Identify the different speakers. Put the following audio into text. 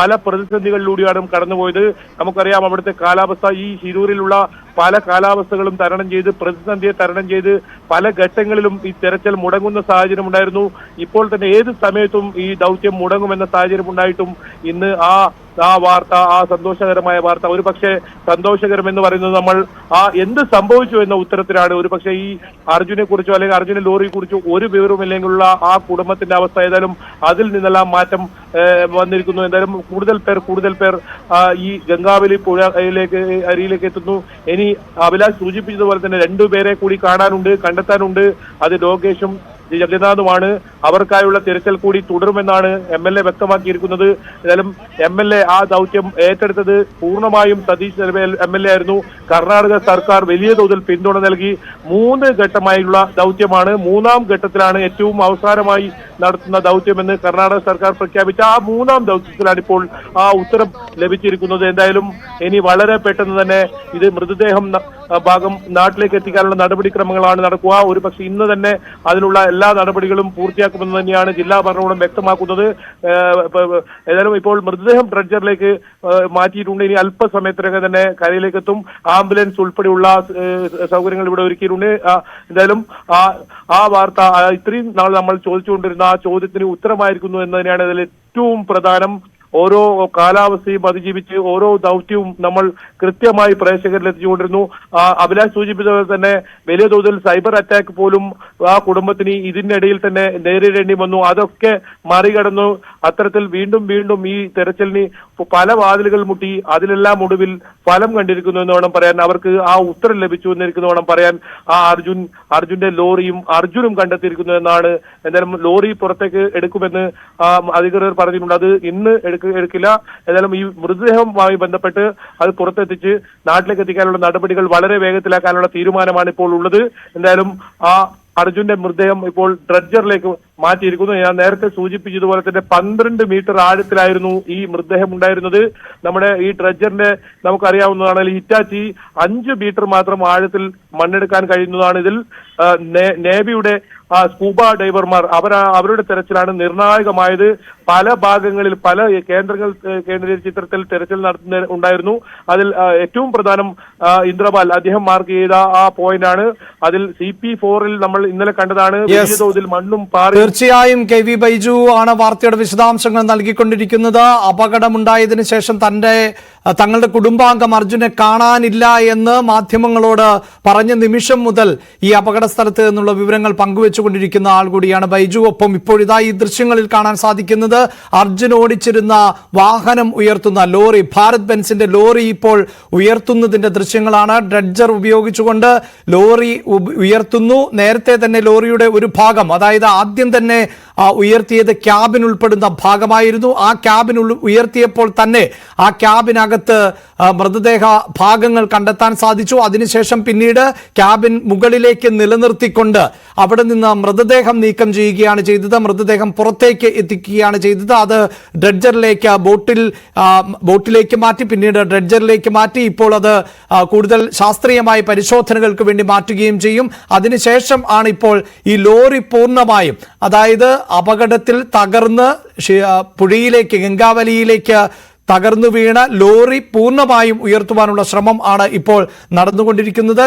Speaker 1: പല പ്രതിസന്ധികളിലൂടെയാണ് കടന്നുപോയത്. നമുക്കറിയാം അവിടുത്തെ കാലാവസ്ഥ, ഈ ശിരൂരിലുള്ള പല കാലാവസ്ഥകളും തരണം ചെയ്ത്, പ്രതിസന്ധിയെ തരണം ചെയ്ത് പല ഘട്ടങ്ങളിലും ഈ തെരച്ചിൽ മുടങ്ങുന്ന സാഹചര്യം ഉണ്ടായിരുന്നു. ഇപ്പോൾ തന്നെ ഏത് സമയത്തും ഈ ദൗത്യം മുടങ്ങുമെന്ന സാഹചര്യം ഉണ്ടായിട്ടും ഇന്ന് ആ വാർത്ത, ആ സന്തോഷകരമായ വാർത്ത, ഒരു പക്ഷേ സന്തോഷകരമെന്ന് പറയുന്നത് നമ്മൾ എന്ത് സംഭവിച്ചു എന്ന ഉത്തരത്തിലാണ്. ഒരു പക്ഷേ ഈ അർജുനെ കുറിച്ചോ അല്ലെങ്കിൽ അർജുന ലോറിയെ കുറിച്ചോ ഒരു വിവരമില്ലെങ്കിലുള്ള ആ കുടുംബത്തിന്റെ അവസ്ഥ ഏതായാലും അതിൽ നിന്നെല്ലാം മാറ്റം വന്നിരിക്കുന്നു. എന്തായാലും കൂടുതൽ പേർ ഈ ഗംഗാവലി പുഴയിലേക്ക് അരിയിലേക്ക് എത്തുന്നു. ഇനി അഭിലാഷ് സൂചിപ്പിച്ചതുപോലെ തന്നെ 2 പേരെ കൂടി കണ്ടെത്താനുണ്ട്. അത് ലോകേഷും ജഗന്നാഥുമാണ്. അവർക്കായുള്ള തിരച്ചിൽ കൂടി തുടരുമെന്നാണ് MLA വ്യക്തമാക്കിയിരിക്കുന്നത്. ഏതായാലും MLA ആ ദൗത്യം ഏറ്റെടുത്തത് പൂർണ്ണമായും സതീഷ് MLA ആയിരുന്നു. കർണാടക സർക്കാർ വലിയ തോതിൽ പിന്തുണ നൽകി 3 ഘട്ടമായുള്ള ദൗത്യമാണ്. 3ാം ഘട്ടത്തിലാണ് ഏറ്റവും അവസാനമായി നടത്തുന്ന ദൗത്യമെന്ന് കർണാടക സർക്കാർ പ്രഖ്യാപിച്ച ആ 3ാം ദൗത്യത്തിലാണ് ഇപ്പോൾ ആ ഉത്തരം ലഭിച്ചിരിക്കുന്നത്. എന്തായാലും ഇനി വളരെ പെട്ടെന്ന് തന്നെ ഇത് മൃതദേഹം ഭാഗം നാട്ടിലേക്ക് എത്തിക്കാനുള്ള നടപടിക്രമങ്ങളാണ് നടക്കുക. ഒരു പക്ഷേ ഇന്ന് തന്നെ അതിനുള്ള എല്ലാ നടപടികളും പൂർത്തിയാക്കുമെന്ന് തന്നെയാണ് ജില്ലാ ഭരണകൂടം വ്യക്തമാക്കുന്നത്. ഏതായാലും ഇപ്പോൾ മൃതദേഹം ഡ്രഡ്ജറിലേക്ക് മാറ്റിയിട്ടുണ്ട്. ഇനി അല്പസമയത്തിനകം തന്നെ കരയിലേക്ക് എത്തും. ആംബുലൻസ് ഉൾപ്പെടെയുള്ള സൗകര്യങ്ങൾ ഇവിടെ ഒരുക്കിയിട്ടുണ്ട്. എന്തായാലും ആ വാർത്ത ഇത്രയും നാൾ നമ്മൾ ചോദിച്ചുകൊണ്ടിരുന്ന ആ ചോദ്യത്തിന് ഉത്തരമായിരിക്കുന്നു എന്ന് തന്നെയാണ് ഇതിൽ ഏറ്റവും പ്രധാനം. ഓരോ കാലാവസ്ഥയും അതിജീവിച്ച് ഓരോ ദൗത്യവും നമ്മൾ കൃത്യമായി പ്രേക്ഷകരിൽ എത്തിച്ചുകൊണ്ടിരുന്നു. അഭിലാഷ് സൂചിപ്പിച്ചതുപോലെ തന്നെ വലിയ തോതിൽ സൈബർ അറ്റാക്ക് പോലും ആ കുടുംബത്തിന് ഇതിനിടയിൽ തന്നെ നേരിടേണ്ടി വന്നു. അതൊക്കെ മറികടന്നു അത്തരത്തിൽ വീണ്ടും ഈ തെരച്ചിലിന് പല വാതിലുകൾ മുട്ടി അതിലെല്ലാം ഒടുവിൽ ഫലം കണ്ടിരിക്കുന്നു എന്ന് വേണം പറയാൻ. അവർക്ക് ആ ഉത്തരം ലഭിച്ചു എന്നിരിക്കുന്നു വേണം പറയാൻ. ആ അർജുന്റെ ലോറിയും അർജുനും കണ്ടെത്തിയിരിക്കുന്നു എന്നാണ്. എന്തായാലും ലോറി പുറത്തേക്ക് എടുക്കുമെന്ന് അധികൃതർ പറഞ്ഞിട്ടുണ്ട്. അത് ഇന്ന് എടുക്കില്ല. ഏതായാലും ഈ മൃതദേഹവുമായി ബന്ധപ്പെട്ട് അത് പുറത്തെത്തിച്ച് നാട്ടിലേക്ക് എത്തിക്കാനുള്ള നടപടികൾ വളരെ വേഗത്തിലാക്കാനുള്ള തീരുമാനമാണ് ഇപ്പോൾ ഉള്ളത്. എന്തായാലും ആ അർജുന്റെ മൃതദേഹം ഇപ്പോൾ ഡ്രഡ്ജറിലേക്ക് മാറ്റിയിരിക്കുന്നു. ഞാൻ നേരത്തെ സൂചിപ്പിച്ചതുപോലെ തന്നെ 12 മീറ്റർ ആഴത്തിലായിരുന്നു ഈ മൃതദേഹം ഉണ്ടായിരുന്നത്. നമ്മുടെ ഈ ഡ്രഡ്ജറിന്റെ നമുക്കറിയാവുന്നതാണ്, ഹിറ്റാച്ചി 5 മീറ്റർ മാത്രം ആഴത്തിൽ മണ്ണെടുക്കാൻ കഴിയുന്നതാണ്. ഇതിൽ നേവിയുടെ സ്കൂബ ഡൈവർമാർ അവരുടെ തെരച്ചിലാണ് നിർണായകമായത്. പല ഭാഗങ്ങളിൽ പല കേന്ദ്രങ്ങൾ കേന്ദ്രീകരിച്ച് ചിത്രത്തിൽ തെരച്ചിൽ ഉണ്ടായിരുന്നു. അതിൽ ഏറ്റവും പ്രധാനം ഇന്ദ്രപാൽ അദ്ദേഹം മാർക്ക് ചെയ്ത ആ പോയിന്റാണ്. അതിൽ CP4-ൽ നമ്മൾ ഇന്നലെ കണ്ടതാണ് വലിയ തോതിൽ മണ്ണും പാറി.
Speaker 2: തീർച്ചയായും KV ബൈജു ആണ് വാർത്തയുടെ വിശദാംശങ്ങൾ നൽകിക്കൊണ്ടിരിക്കുന്നത്. അപകടമുണ്ടായതിനു ശേഷം തങ്ങളുടെ കുടുംബാംഗം അർജുനെ കാണാനില്ല എന്ന് മാധ്യമങ്ങളോട് പറഞ്ഞ നിമിഷം മുതൽ ഈ അപകട സ്ഥലത്ത് നിന്നുള്ള വിവരങ്ങൾ പങ്കുവെച്ചുകൊണ്ടിരിക്കുന്ന ആൾ കൂടിയാണ് ബൈജു. ഒപ്പം ഇപ്പോഴിതാ ഈ ദൃശ്യങ്ങളിൽ കാണാൻ സാധിക്കുന്നത് അർജുൻ ഓടിച്ചിരുന്ന വാഹനം ഉയർത്തുന്ന ലോറി, ഭാരത് ബെൻസിന്റെ ലോറി ഇപ്പോൾ ഉയർത്തുന്നതിന്റെ ദൃശ്യങ്ങളാണ്. ഡ്രഡ്ജർ ഉപയോഗിച്ചുകൊണ്ട് ലോറി ഉയർത്തുന്നു. നേരത്തെ തന്നെ ലോറിയുടെ ഒരു ഭാഗം, അതായത് ആദ്യം തന്നെ ഉയർത്തിയത് ക്യാബിൻ ഉൾപ്പെടുന്ന ഭാഗമായിരുന്നു. ആ ക്യാബിൻ ഉയർത്തിയപ്പോൾ തന്നെ ആ ക്യാബിനകത്ത് മൃതദേഹ ഭാഗങ്ങൾ കണ്ടെത്താൻ സാധിച്ചു. അതിനുശേഷം പിന്നീട് ക്യാബിൻ മുകളിലേക്ക് നിലനിർത്തിക്കൊണ്ട് അവിടെ നിന്ന് മൃതദേഹം നീക്കം ചെയ്യുകയാണ് ചെയ്തത്. മൃതദേഹം പുറത്തേക്ക് എത്തിക്കുകയാണ് ചെയ്തത്. അത് ഡ്രഡ്ജറിലേക്ക് ബോട്ടിലേക്ക് മാറ്റി, പിന്നീട് ഡ്രഡ്ജറിലേക്ക് മാറ്റി. ഇപ്പോൾ അത് കൂടുതൽ ശാസ്ത്രീയമായ പരിശോധനകൾക്ക് വേണ്ടി മാറ്റുകയും ചെയ്യും. അതിനുശേഷം ആണ് ഇപ്പോൾ ഈ ലോറി പൂർണ്ണമായും, അതായത് അപകടത്തിൽ തകർന്ന് പുഴയിലേക്ക്, ഗംഗാവലിയിലേക്ക് തകർന്നു വീണ ലോറി പൂർണ്ണമായും ഉയർത്തുവാനുള്ള ശ്രമം ആണ് ഇപ്പോൾ നടന്നുകൊണ്ടിരിക്കുന്നത്.